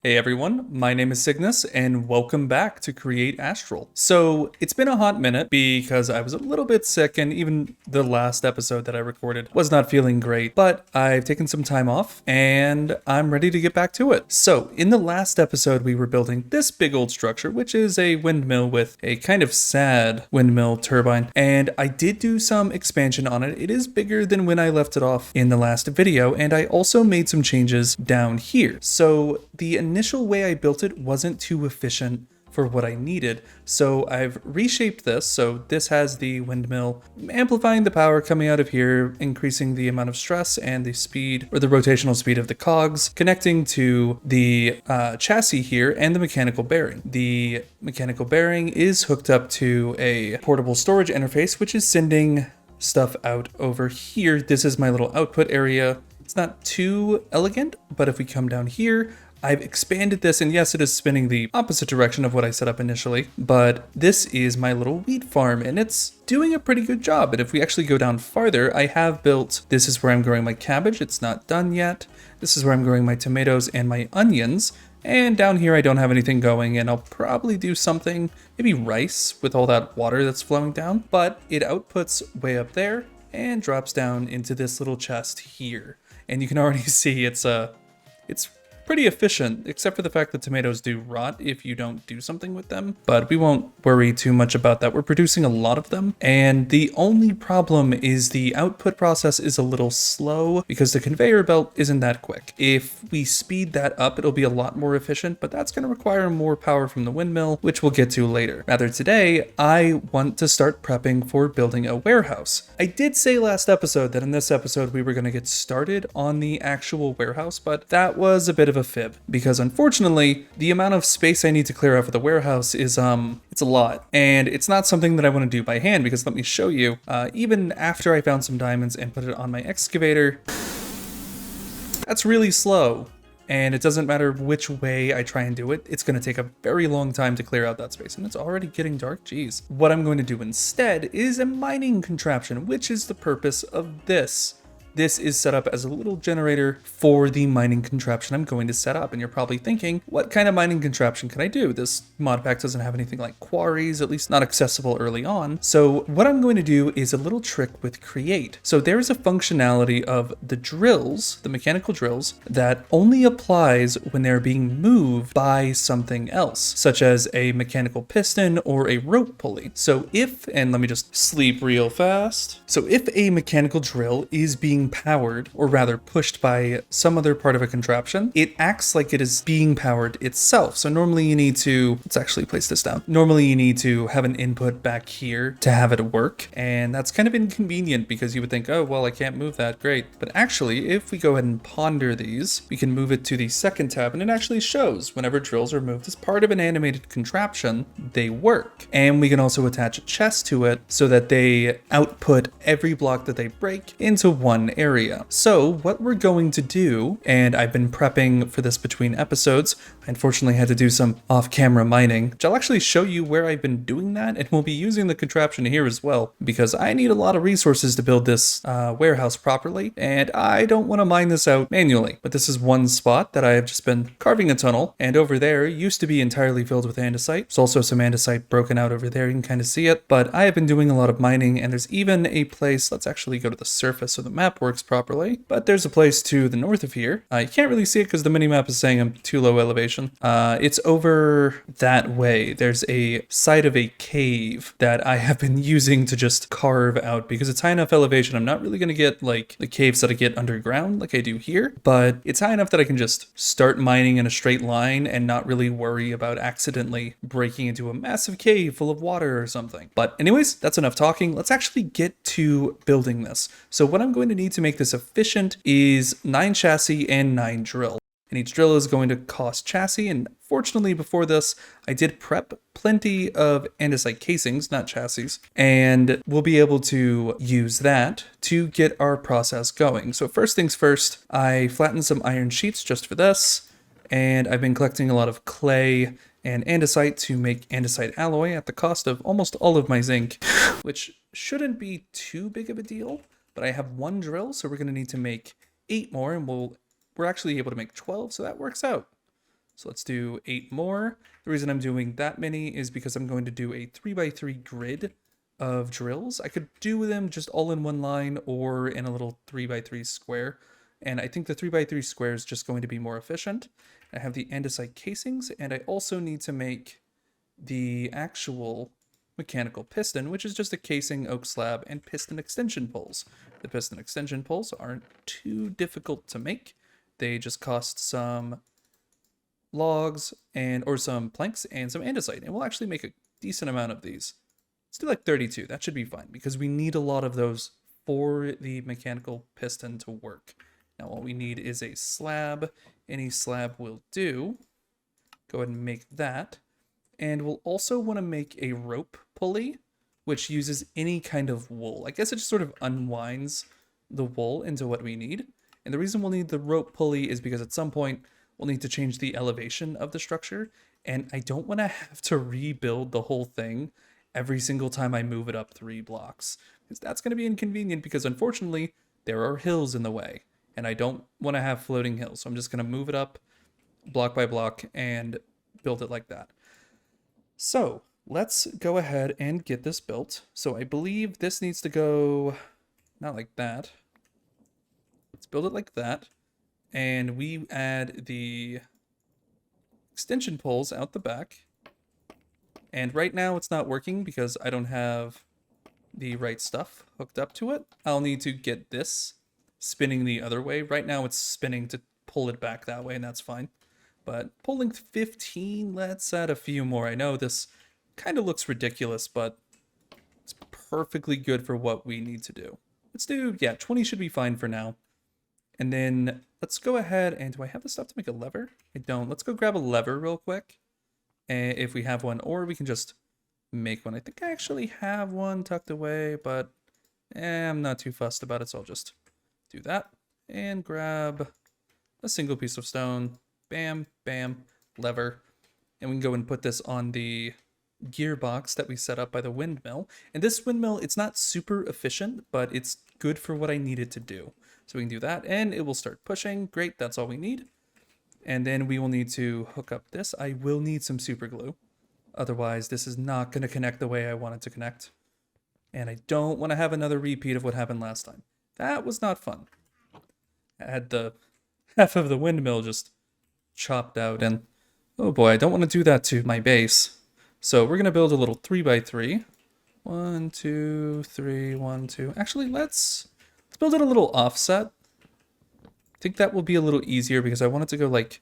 Hey everyone, my name is Cygnus and welcome back to Create Astral. So it's been a hot minute because I was a little bit sick and even the last episode that I recorded was not feeling great, but I've taken some time off and I'm ready to get back to it. So in the last episode we were building this big old structure, which is a windmill with a kind of sad windmill turbine, and I did do some expansion on it. It is bigger than when I left it off in the last video, and I also made some changes down here. So the initial way I built it wasn't too efficient for what I needed, so I've reshaped this. So this has the windmill amplifying the power coming out of here, increasing the amount of stress and the speed, or the rotational speed of the cogs, connecting to the chassis here and the mechanical bearing. The mechanical bearing is hooked up to a portable storage interface, which is sending stuff out over here. This is my little output area. It's not too elegant, but if we come down here, I've expanded this, and yes, it is spinning the opposite direction of what I set up initially, but this is my little wheat farm, and it's doing a pretty good job. And if we actually go down farther, I have built, this is where I'm growing my cabbage. It's not done yet. This is where I'm growing my tomatoes and my onions. And down here, I don't have anything going, and I'll probably do something, maybe rice with all that water that's flowing down, but it outputs way up there and drops down into this little chest here. And you can already see it's pretty efficient, except for the fact that tomatoes do rot if you don't do something with them. But we won't worry too much about that. We're producing a lot of them. And the only problem is the output process is a little slow because the conveyor belt isn't that quick. If we speed that up, it'll be a lot more efficient, but that's going to require more power from the windmill, which we'll get to later. Rather, today, I want to start prepping for building a warehouse. I did say last episode that in this episode, we were going to get started on the actual warehouse, but that was a bit of a fib because unfortunately the amount of space I need to clear out for the warehouse is it's a lot, and it's not something that I want to do by hand because let me show you, even after I found some diamonds and put it on my excavator, that's really slow. And it doesn't matter which way I try and do it, it's going to take a very long time to clear out that space. And it's already getting dark, geez. What I'm going to do instead is a mining contraption, which is the purpose of this. This is set up as a little generator for the mining contraption I'm going to set up. And you're probably thinking, what kind of mining contraption can I do? This mod pack doesn't have anything like quarries, at least not accessible early on. So what I'm going to do is a little trick with Create. So there's a functionality of the drills, the mechanical drills, that only applies when they're being moved by something else, such as a mechanical piston or a rope pulley. So if, and let me just sleep real fast. So if a mechanical drill is being powered, or rather pushed by some other part of a contraption, it acts like it is being powered itself. So normally you need to, let's actually place this down. Normally you need to have an input back here to have it work. And that's kind of inconvenient because you would think, oh, well, I can't move that, great. But actually, if we go ahead and ponder these, we can move it to the second tab and it actually shows whenever drills are moved as part of an animated contraption, they work. And we can also attach a chest to it so that they output every block that they break into one area. So what we're going to do, and I've been prepping for this between episodes, I unfortunately had to do some off-camera mining, which I'll actually show you where I've been doing that, and we'll be using the contraption here as well, because I need a lot of resources to build this warehouse properly, and I don't want to mine this out manually. But this is one spot that I have just been carving a tunnel, and over there used to be entirely filled with andesite. There's also some andesite broken out over there, you can kind of see it, but I have been doing a lot of mining, and there's even a place, let's actually go to the surface so the map works properly, but there's a place to the north of here. You can't really see it because the minimap is saying I'm too low elevation. It's over that way. There's a side of a cave that I have been using to just carve out because it's high enough elevation. I'm not really going to get like the caves that I get underground like I do here, but it's high enough that I can just start mining in a straight line and not really worry about accidentally breaking into a massive cave full of water or something. But anyways, that's enough talking. Let's actually get to building this. So what I'm going to need to make this efficient is 9 chassis and 9 drill. And each drill is going to cost chassis, and fortunately before this, I did prep plenty of andesite casings, not chassis, and we'll be able to use that to get our process going. So first things first, I flattened some iron sheets just for this, and I've been collecting a lot of clay and andesite to make andesite alloy at the cost of almost all of my zinc, which shouldn't be too big of a deal. But I have 1 drill, so we're going to need to make 8 more, and we're actually able to make 12, so that works out. So let's do 8 more. The reason I'm doing that many is because I'm going to do a 3x3 grid of drills. I could do them just all in one line or in a little 3x3 square. And I think the 3x3 square is just going to be more efficient. I have the andesite casings, and I also need to make the actual mechanical piston, which is just a casing, oak slab, and piston extension poles. The piston extension poles aren't too difficult to make. They just cost some logs or some planks and some andesite, and we'll actually make a decent amount of these. Let's do like 32. That should be fine because we need a lot of those for the mechanical piston to work. Now all we need is a slab. Any slab will do. Go ahead and make that. And we'll also want to make a rope pulley, which uses any kind of wool. I guess it just sort of unwinds the wool into what we need. And the reason we'll need the rope pulley is because at some point we'll need to change the elevation of the structure. And I don't want to have to rebuild the whole thing every single time I move it up 3 blocks. Because that's going to be inconvenient because unfortunately there are hills in the way. And I don't want to have floating hills. So I'm just going to move it up block by block and build it like that. So let's go ahead and get this built. So I believe this needs to go not like that. Let's build it like that. And we add the extension poles out the back. And right now it's not working because I don't have the right stuff hooked up to it. I'll need to get this spinning the other way. Right now it's spinning to pull it back that way, and that's fine. But pulling 15, let's add a few more. I know this kind of looks ridiculous, but it's perfectly good for what we need to do. Let's do, 20 should be fine for now. And then let's go ahead and, do I have the stuff to make a lever? I don't. Let's go grab a lever real quick, if we have one, or we can just make one. I think I actually have one tucked away, but I'm not too fussed about it, so I'll just do that. And grab a single piece of stone. Bam, bam, lever. And we can go and put this on the gearbox that we set up by the windmill. And this windmill, it's not super efficient, but it's good for what I need it to do. So we can do that, and it will start pushing. Great, that's all we need. And then we will need to hook up this. I will need some super glue. Otherwise, this is not going to connect the way I want it to connect. And I don't want to have another repeat of what happened last time. That was not fun. I had the half of the windmill just chopped out, and oh boy, I don't want to do that to my base. So we're going to build a little 3x3. 1, 2, 3, 1, 2. Actually, let's build it a little offset. I think that will be a little easier because I want it to go like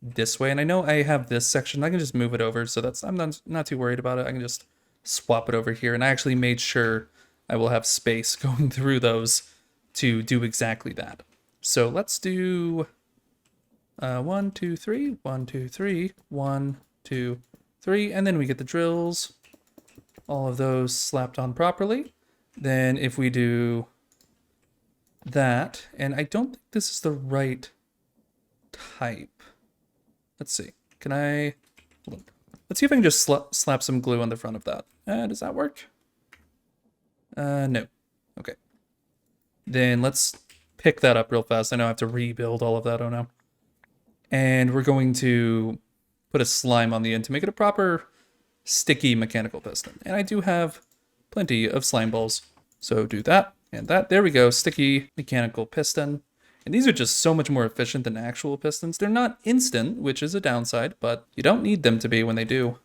this way. And I know I have this section. I can just move it over. So that's, I'm not too worried about it. I can just swap it over here. And I actually made sure I will have space going through those to do exactly that. So let's do 1, 2, 3, 1, 2, 3, 1, 2, 3. And then we get the drills. All of those slapped on properly. Then if we do that, and I don't think this is the right type. Let's see. Can I? Hold on. Let's see if I can just slap some glue on the front of that. Does that work? No. Okay. Then let's pick that up real fast. I know I have to rebuild all of that. Oh no. And we're going to put a slime on the end to make it a proper sticky mechanical piston. And I do have plenty of slime balls. So do that and that. There we go. Sticky mechanical piston. And these are just so much more efficient than actual pistons. They're not instant, which is a downside, but you don't need them to be when they do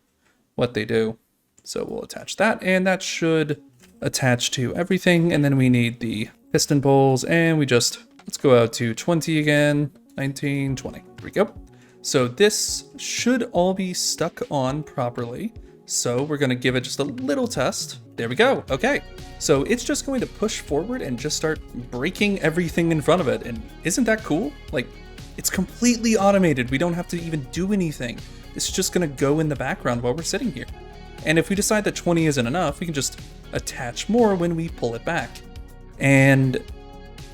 what they do. So we'll attach that, and that should attach to everything. And then we need the piston poles, and let's go out to 20 again. 19, 20. There we go. So this should all be stuck on properly. So we're going to give it just a little test. There we go. Okay. So it's just going to push forward and just start breaking everything in front of it. And isn't that cool? Like, it's completely automated. We don't have to even do anything. It's just going to go in the background while we're sitting here. And if we decide that 20 isn't enough, we can just attach more when we pull it back. And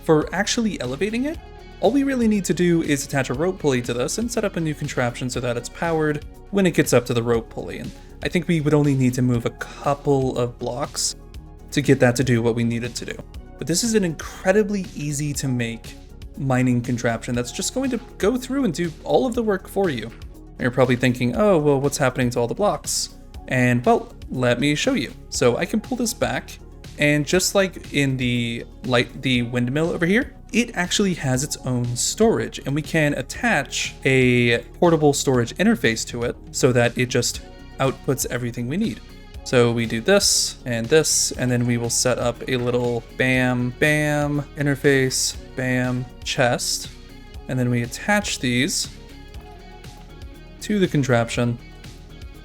for actually elevating it, all we really need to do is attach a rope pulley to this and set up a new contraption so that it's powered when it gets up to the rope pulley. And I think we would only need to move a couple of blocks to get that to do what we need it to do. But this is an incredibly easy to make mining contraption that's just going to go through and do all of the work for you. You're probably thinking, oh, well, what's happening to all the blocks? And well, let me show you. So I can pull this back, and just like in the windmill over here, it actually has its own storage, and we can attach a portable storage interface to it so that it just outputs everything we need. So we do this, and then we will set up a little bam, bam, interface, bam, chest, and then we attach these to the contraption.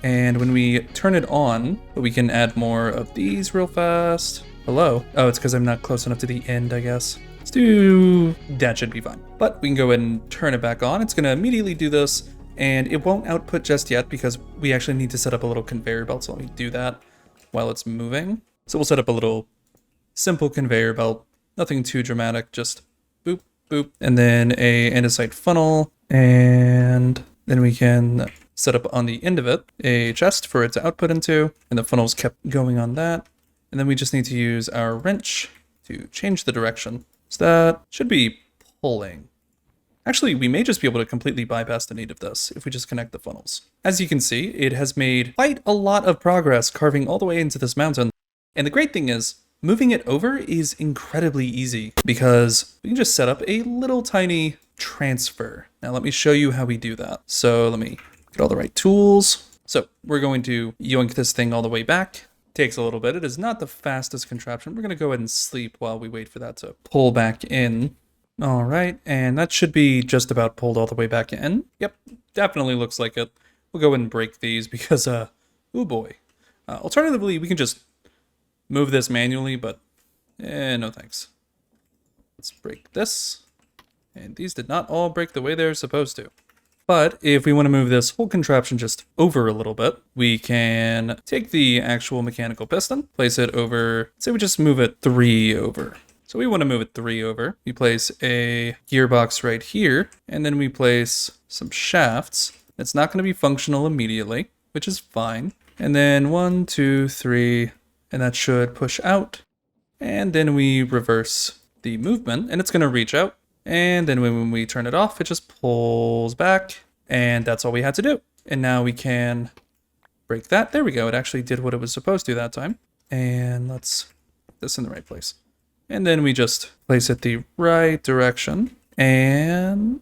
And when we turn it on, we can add more of these real fast. Hello? Oh, it's because I'm not close enough to the end, I guess. That should be fine. But we can go ahead and turn it back on. It's going to immediately do this, and it won't output just yet because we actually need to set up a little conveyor belt. So let me do that while it's moving. So we'll set up a little simple conveyor belt, nothing too dramatic, just boop, boop, and then a andesite funnel, and then we can set up on the end of it a chest for it to output into, and the funnel's kept going on that. And then we just need to use our wrench to change the direction. So that should be pulling. Actually, we may just be able to completely bypass the need of this if we just connect the funnels. As you can see, it has made quite a lot of progress carving all the way into this mountain. And the great thing is, moving it over is incredibly easy because we can just set up a little tiny transfer. Now let me show you how we do that. So let me get all the right tools. So we're going to yoink this thing all the way back. Takes a little bit. It is not the fastest contraption. We're going to go ahead and sleep while we wait for that to pull back in. All right, and that should be just about pulled all the way back in. Yep, definitely looks like it. We'll go ahead and break these because, oh boy. Alternatively, we can just move this manually, but no thanks. Let's break this. And these did not all break the way they're supposed to. But if we want to move this whole contraption just over a little bit, we can take the actual mechanical piston, place it over, say we just move it 3 over. So we want to move it 3 over. We place a gearbox right here, and then we place some shafts. It's not going to be functional immediately, which is fine. And then 1, 2, 3, and that should push out. And then we reverse the movement, and it's going to reach out. And then when we turn it off, it just pulls back, and that's all we had to do. And now we can break that. There we go. It actually did what it was supposed to that time. And let's put this in the right place. And then we just place it the right direction, and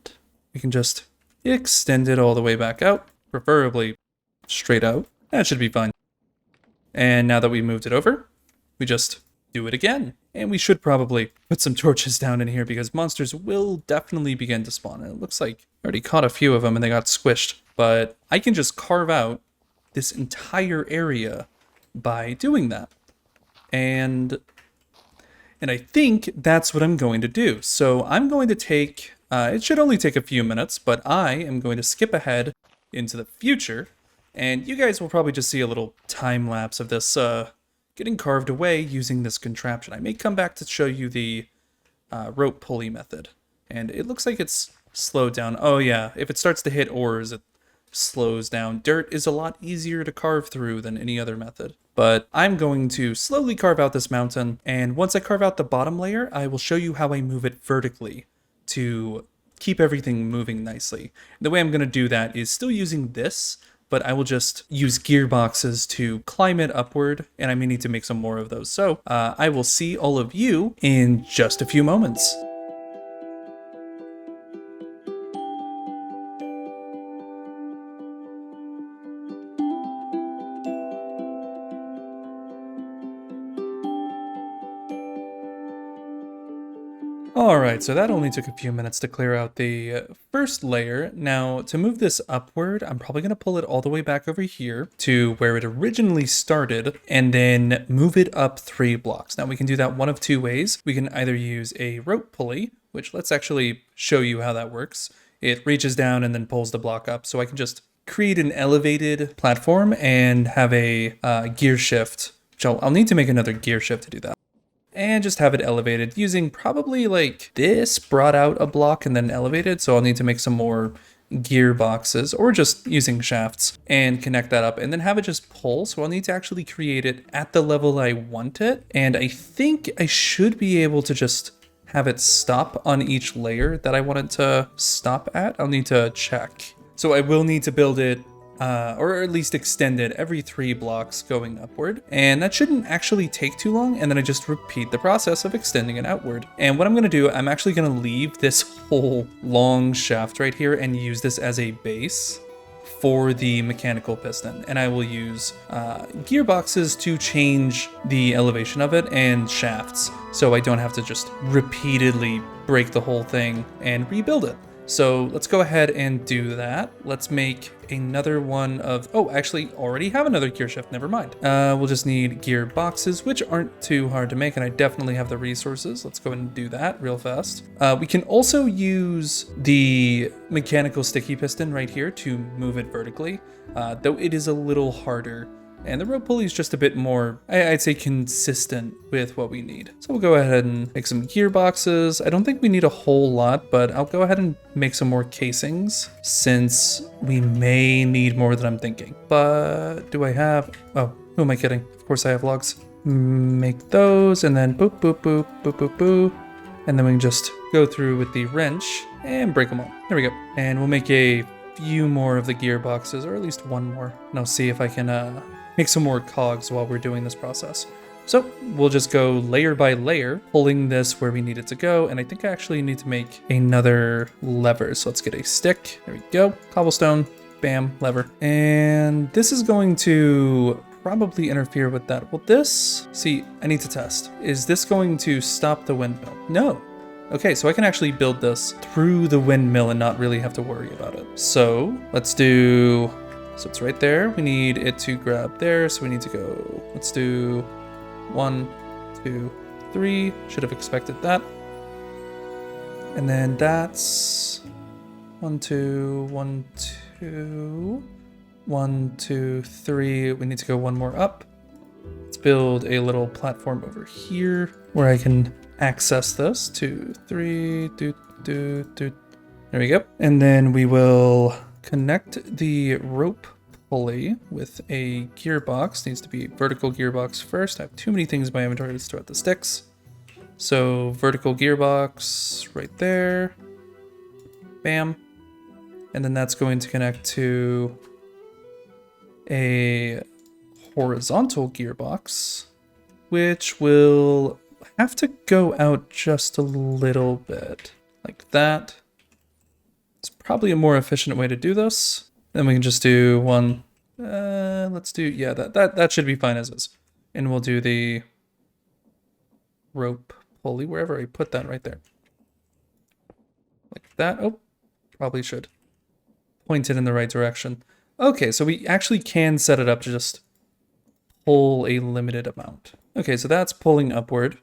we can just extend it all the way back out, preferably straight out. That should be fine. And now that we moved it over, we just do it again. And we should probably put some torches down in here because monsters will definitely begin to spawn. And it looks like I already caught a few of them and they got squished. But I can just carve out this entire area by doing that. And I think that's what I'm going to do. So I'm going to take, it should only take a few minutes, but I am going to skip ahead into the future. And you guys will probably just see a little time lapse of this getting carved away using this contraption. I may come back to show you the rope pulley method. And it looks like it's slowed down. Oh yeah, if it starts to hit ores, it slows down. Dirt is a lot easier to carve through than any other method. But I'm going to slowly carve out this mountain, and once I carve out the bottom layer, I will show you how I move it vertically to keep everything moving nicely. The way I'm going to do that is still using this, but I will just use gearboxes to climb it upward, and I may need to make some more of those. So I will see all of you in just a few moments. Alright, so that only took a few minutes to clear out the first layer. Now, to move this upward, I'm probably going to pull it all the way back over here to where it originally started, and then move it up 3 blocks. Now, we can do that one of 2 ways. We can either use a rope pulley, which let's actually show you how that works. It reaches down and then pulls the block up, so I can just create an elevated platform and have a gear shift. So I'll need to make another gear shift to do that. And just have it elevated using probably like this, brought out a block and then elevated. So I'll need to make some more gearboxes or just using shafts and connect that up and then have it just pull. So I'll need to actually create it at the level I want it. And I think I should be able to just have it stop on each layer that I want it to stop at. I'll need to check. So I will need to build it, or at least extend it every 3 blocks going upward. And that shouldn't actually take too long. And then I just repeat the process of extending it outward. And what I'm gonna do, I'm actually gonna leave this whole long shaft right here and use this as a base for the mechanical piston, and I will use gearboxes to change the elevation of it and shafts, so I don't have to just repeatedly break the whole thing and rebuild it. So let's go ahead and do that. Let's make another one of, oh, actually already have another gear shift, never mind. We'll just need gear boxes, which aren't too hard to make, and I definitely have the resources. Let's go ahead and do that real fast. We can also use the mechanical sticky piston right here to move it vertically, though it is a little harder. And the rope pulley is just a bit more, I'd say, consistent with what we need. So we'll go ahead and make some gearboxes. I don't think we need a whole lot, but I'll go ahead and make some more casings since we may need more than I'm thinking. But do I have, oh, who am I kidding? Of course I have logs. Make those and then boop, boop, boop, boop, boop, boop. And then we can just go through with the wrench and break them all. There we go. And we'll make a few more of the gearboxes, or at least one more. And I'll see if I can, make some more cogs while we're doing this process. So we'll just go layer by layer, pulling this where we need it to go. And I think I actually need to make another lever. So let's get a stick. There we go. Cobblestone, bam, lever. And this is going to probably interfere with that. Well, this, see, I need to test. Is this going to stop the windmill? No. Okay, so I can actually build this through the windmill and not really have to worry about it. So let's do, so it's right there. We need it to grab there. So we need to go, let's do 1, 2, 3. Should have expected that. And then that's 1, 2, 1, 2, 1, 2, 3. We need to go one more up. Let's build a little platform over here where I can access this. 2, 3, there we go. And then we will connect the rope pulley with a gearbox. Needs to be vertical gearbox first. I have too many things in my inventory to throw out the sticks. So vertical gearbox right there. Bam. And then that's going to connect to a horizontal gearbox, which will have to go out just a little bit like that. It's probably a more efficient way to do this. Then we can just do one. Let's do, yeah, that should be fine as is. And we'll do the rope pulley wherever I put that right there. Like that. Oh, probably should point it in the right direction. Okay, so we actually can set it up to just pull a limited amount. Okay, so that's pulling upward.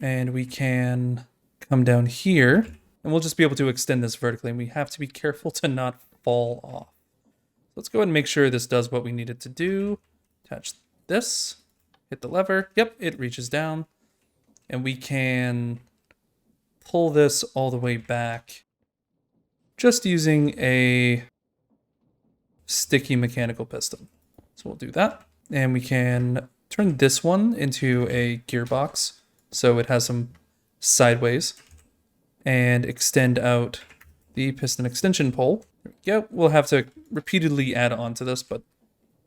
And we can come down here and we'll just be able to extend this vertically. And we have to be careful to not fall off. Let's go ahead and make sure this does what we need it to do. Attach this, hit the lever. Yep, it reaches down. And we can pull this all the way back just using a sticky mechanical piston. So we'll do that. And we can turn this one into a gearbox so it has some sideways and extend out the piston extension pole. There we go. We'll have to repeatedly add on to this, but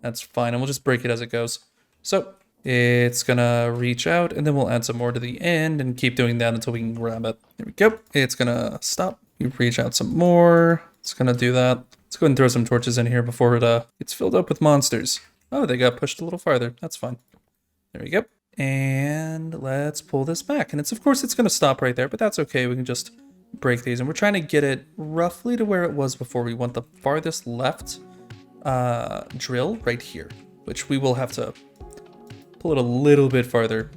that's fine. And we'll just break it as it goes. So it's gonna reach out and then we'll add some more to the end and keep doing that until we can grab it. There we go. It's gonna stop. You reach out some more. It's gonna do that. Let's go ahead and throw some torches in here before it gets filled up with monsters. Oh, they got pushed a little farther. That's fine. There we go. And let's pull this back. And of course it's gonna stop right there, but that's okay. We can just break these. And we're trying to get it roughly to where it was before. We want the farthest left drill right here, which we will have to pull it a little bit farther,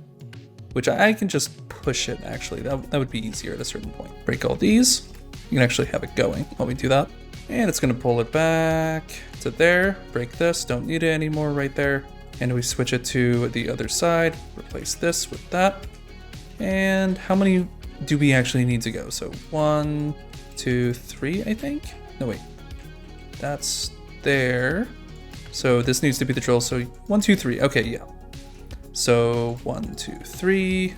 which I can just push it actually. That would be easier at a certain point. Break all these. You can actually have it going while we do that. And it's gonna pull it back to there. Break this, don't need it anymore right there. And we switch it to the other side. Replace this with that. And how many do we actually need to go? So 1, 2, 3, I think. No, wait. That's there. So this needs to be the drill. So 1, 2, 3. Okay, yeah. So 1, 2, 3.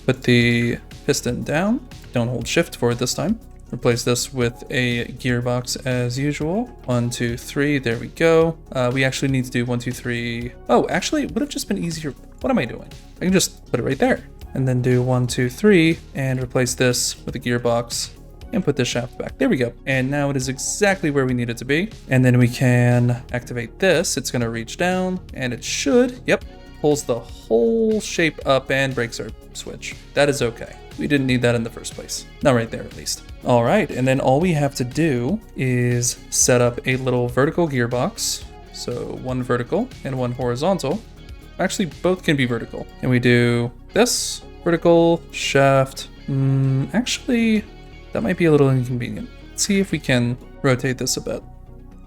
Put the piston down. Don't hold shift for it this time. Replace this with a gearbox as usual. 1, 2, 3, there we go. We actually need to do 1, 2, 3. Oh, actually, it would have just been easier. What am I doing? I can just put it right there. And then do 1, 2, 3, and replace this with a gearbox and put this shaft back. There we go. And now it is exactly where we need it to be. And then we can activate this. It's gonna reach down, and it should, yep, pulls the whole shape up and breaks our switch. That is okay. We didn't need that in the first place. Not right there, at least. All right, and then all we have to do is set up a little vertical gearbox. So 1 vertical and 1 horizontal. Actually, both can be vertical. And we do this, vertical, shaft. Actually, that might be a little inconvenient. Let's see if we can rotate this a bit.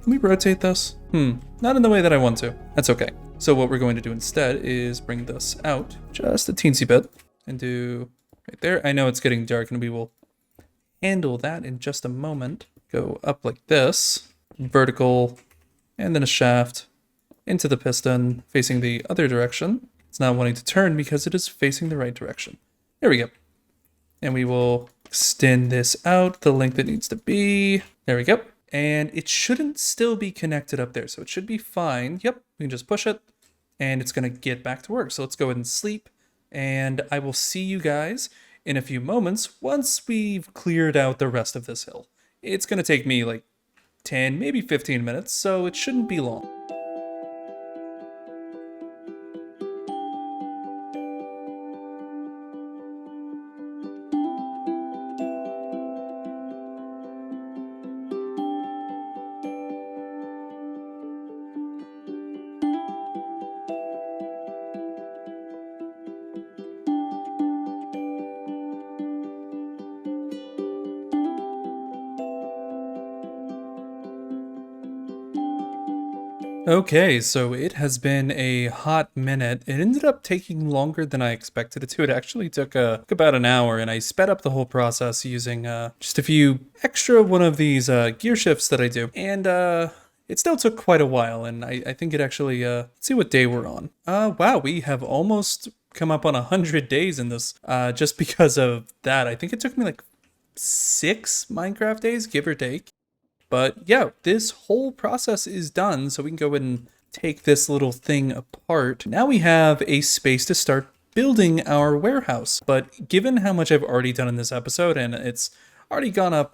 Can we rotate this? Not in the way that I want to. That's okay. So what we're going to do instead is bring this out just a teensy bit and do right there. I know it's getting dark and we will handle that in just a moment. Go up like this, vertical, and then a shaft into the piston facing the other direction. It's not wanting to turn because it is facing the right direction. There we go. And we will extend this out the length it needs to be. There we go. And it shouldn't still be connected up there, so it should be fine. Yep, we can just push it and it's gonna get back to work. So let's go ahead and sleep, and I will see you guys in a few moments once we've cleared out the rest of this hill. It's gonna take me like 10, maybe 15 minutes, so it shouldn't be long. Okay, so it has been a hot minute. It ended up taking longer than I expected it to. It actually took about an hour, and I sped up the whole process using just a few extra one of these gear shifts that I do. And it still took quite a while, and I think it actually, let's see what day we're on. Wow, we have almost come up on 100 days in this just because of that. I think it took me like 6 Minecraft days, give or take. But yeah, this whole process is done, so we can go ahead and take this little thing apart. Now we have a space to start building our warehouse. But given how much I've already done in this episode, and it's already gone on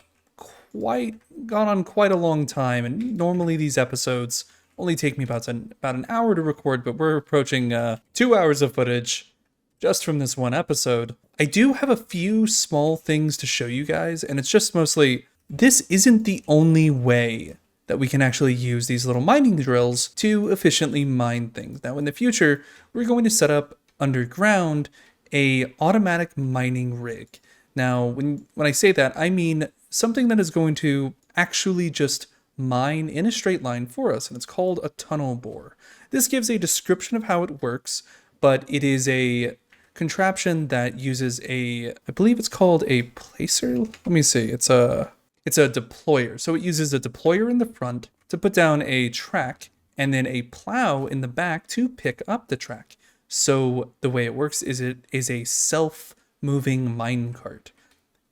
quite a long time, and normally these episodes only take me about an hour to record, but we're approaching 2 hours of footage just from this one episode. I do have a few small things to show you guys, and it's just mostly, this isn't the only way that we can actually use these little mining drills to efficiently mine things. Now in the future, we're going to set up underground a automatic mining rig. Now when I say that, I mean something that is going to actually just mine in a straight line for us, and it's called a tunnel bore. This gives a description of how it works, but it is a contraption that uses I believe it's called a placer. Let me see, it's a deployer. So it uses a deployer in the front to put down a track and then a plow in the back to pick up the track. So the way it works is it is a self-moving mine cart.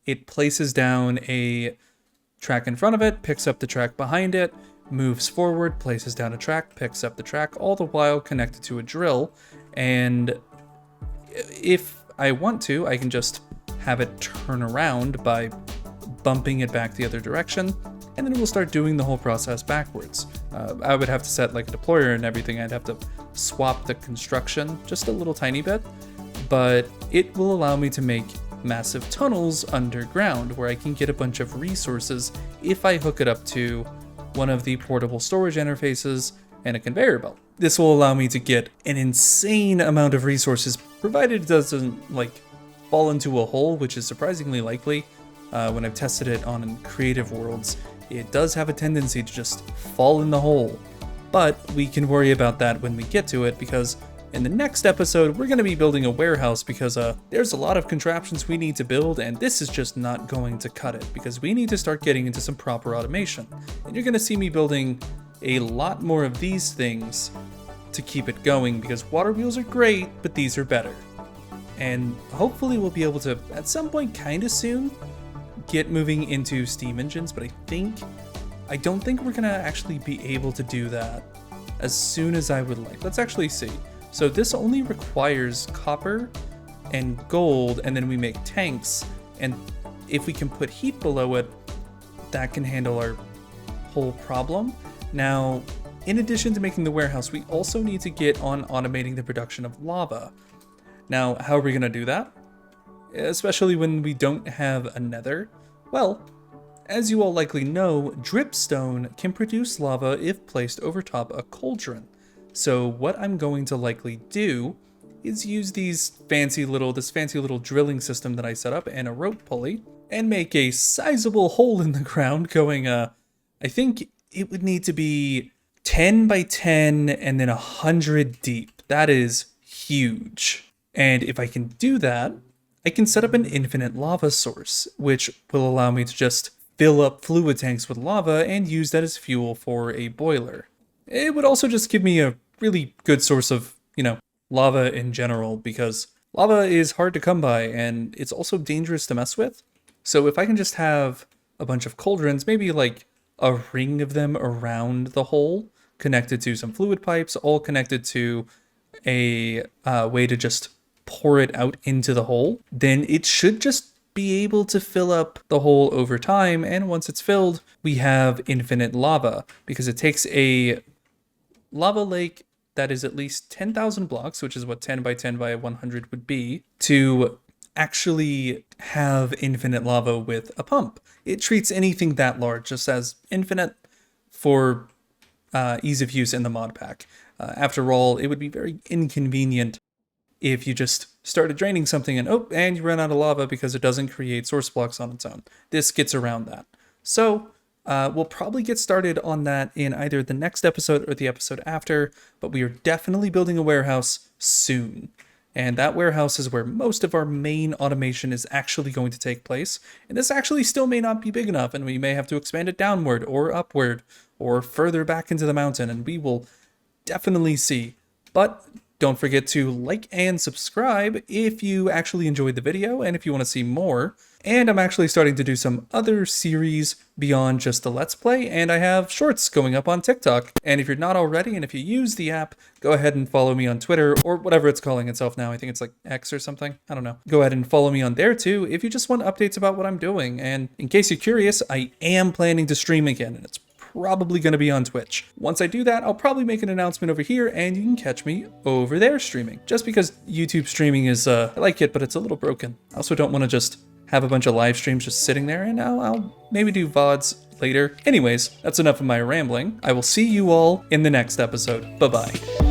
It places down a track in front of it, picks up the track behind it, moves forward, places down a track, picks up the track, all the while connected to a drill. And if I want to, I can just have it turn around by bumping it back the other direction, and then it will start doing the whole process backwards. I would have to set like a deployer and everything. I'd have to swap the construction just a little tiny bit, but it will allow me to make massive tunnels underground where I can get a bunch of resources if I hook it up to one of the portable storage interfaces and a conveyor belt. This will allow me to get an insane amount of resources, provided it doesn't like fall into a hole, which is surprisingly likely. When I've tested it on creative worlds, it does have a tendency to just fall in the hole. But we can worry about that when we get to it, because in the next episode, we're going to be building a warehouse because there's a lot of contraptions we need to build, and this is just not going to cut it, because we need to start getting into some proper automation. And you're going to see me building a lot more of these things to keep it going, because water wheels are great, but these are better. And hopefully we'll be able to, at some point kind of soon, get moving into steam engines, but I don't think we're gonna actually be able to do that as soon as I would like. Let's actually see. So this only requires copper and gold, and then we make tanks, and if we can put heat below it, that can handle our whole problem. Now, in addition to making the warehouse, we also need to get on automating the production of lava. Now, how are we gonna do that? Especially when we don't have a nether? Well, as you all likely know, dripstone can produce lava if placed over top a cauldron. So what I'm going to likely do is use this fancy little drilling system that I set up and a rope pulley and make a sizable hole in the ground going, I think it would need to be 10 by 10 and then 100 deep. That is huge. And if I can do that, I can set up an infinite lava source, which will allow me to just fill up fluid tanks with lava and use that as fuel for a boiler. It would also just give me a really good source of, lava in general, because lava is hard to come by and it's also dangerous to mess with. So if I can just have a bunch of cauldrons, maybe like a ring of them around the hole, connected to some fluid pipes, all connected to a way to just pour it out into the hole, then it should just be able to fill up the hole over time. And once it's filled, we have infinite lava, because it takes a lava lake that is at least 10,000 blocks, which is what 10 by 10 by 100 would be, to actually have infinite lava with a pump. It treats anything that large just as infinite for ease of use in the mod pack. After all, it would be very inconvenient if you just started draining something and you run out of lava because it doesn't create source blocks on its own. This gets around that. So we'll probably get started on that in either the next episode or the episode after, but we are definitely building a warehouse soon. And that warehouse is where most of our main automation is actually going to take place. And this actually still may not be big enough, and we may have to expand it downward or upward or further back into the mountain, and we will definitely see. But don't forget to like and subscribe if you actually enjoyed the video and if you want to see more. And I'm actually starting to do some other series beyond just the Let's Play, and I have shorts going up on TikTok. And if you're not already, and if you use the app, go ahead and follow me on Twitter, or whatever it's calling itself now. I think it's like X or something. I don't know. Go ahead and follow me on there too if you just want updates about what I'm doing. And in case you're curious, I am planning to stream again, and it's probably going to be on Twitch. Once I do that, I'll probably make an announcement over here and you can catch me over there streaming. Just because YouTube streaming is, I like it, but it's a little broken. I also don't want to just have a bunch of live streams just sitting there, and I'll maybe do VODs later. Anyways, that's enough of my rambling. I will see you all in the next episode. Bye-bye.